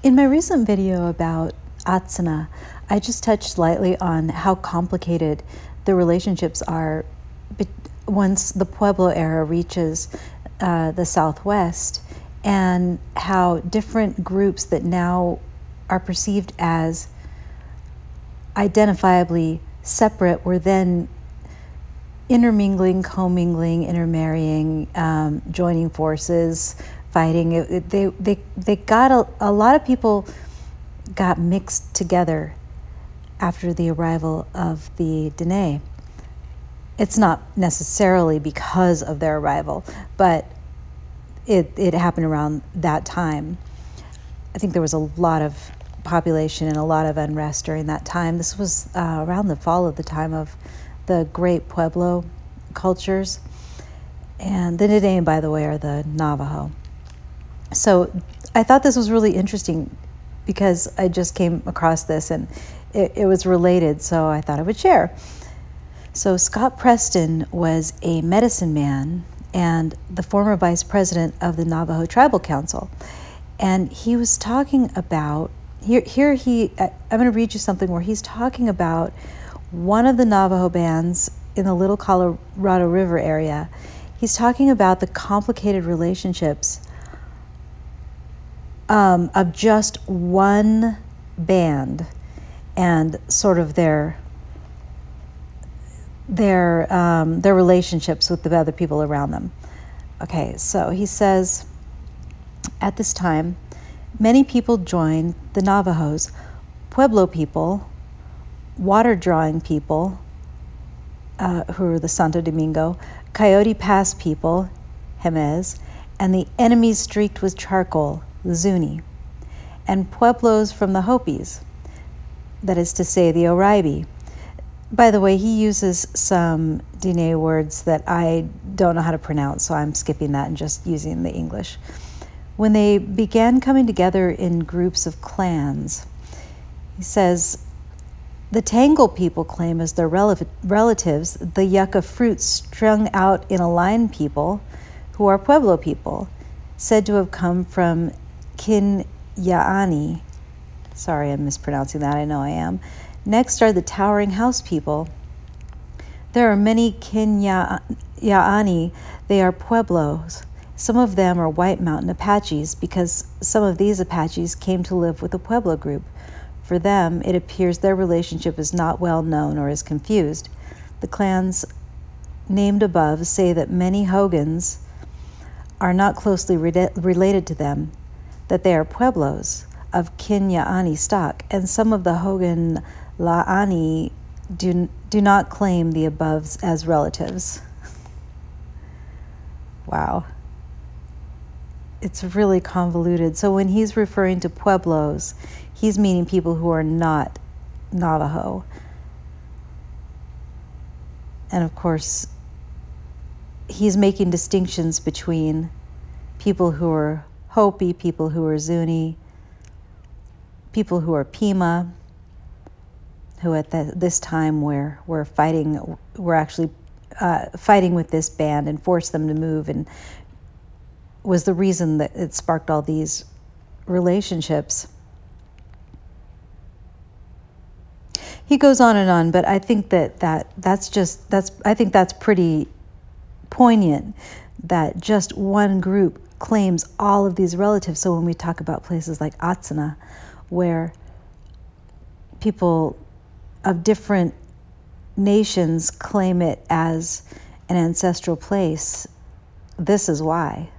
In my recent video about Atsinna, I just touched lightly on how complicated the relationships are once the Pueblo era reaches the Southwest, and how different groups that now are perceived as identifiably separate were then intermingling, commingling, intermarrying, joining forces, fighting. They got a lot of people got mixed together after the arrival of the Dene. It's not necessarily because of their arrival, but it happened around that time. I think there was a lot of population and a lot of unrest during that time. This was around the fall of the time of the great Pueblo cultures. And the Dene, by the way, are the Navajo. So I thought this was really interesting because I just came across this and it was related, so I thought I would share. So Scott Preston was a medicine man and the former vice president of the Navajo Tribal Council. And he was talking about, I'm going to read you something where he's talking about one of the Navajo bands in the Little Colorado River area. He's talking about the complicated relationships of just one band and sort of their relationships with the other people around them. Okay, so he says, at this time, many people joined the Navajos, Pueblo people, water-drawing people, who are the Santo Domingo, Coyote Pass people, Jemez, and the enemies streaked with charcoal, the Zuni, and Pueblos from the Hopis, that is to say, the Oribe. By the way, he uses some Dene words that I don't know how to pronounce, so I'm skipping that and just using the English. When they began coming together in groups of clans, he says, the Tangle people claim as their relatives the yucca fruit strung out in a line people who are Pueblo people, said to have come from Kinyaani. Sorry, I'm mispronouncing that, I know I am. Next are the Towering House people. There are many Kinyaani, they are Pueblos. Some of them are White Mountain Apaches because some of these Apaches came to live with the Pueblo group. For them, it appears their relationship is not well known or is confused. The clans named above say that many Hogans are not closely related to them, that they are Pueblos of Kinyaani stock, and some of the Hogan La'ani do not claim the aboves as relatives. Wow. It's really convoluted. So when he's referring to Pueblos, he's meaning people who are not Navajo. And of course, he's making distinctions between people who are Hopi, people who are Zuni, people who are Pima, who at this time were actually fighting with this band and forced them to move, and was the reason that it sparked all these relationships. He goes on and on, but I think I think that's pretty poignant that just one group claims all of these relatives. So when we talk about places like Atsinna, where people of different nations claim it as an ancestral place, this is why.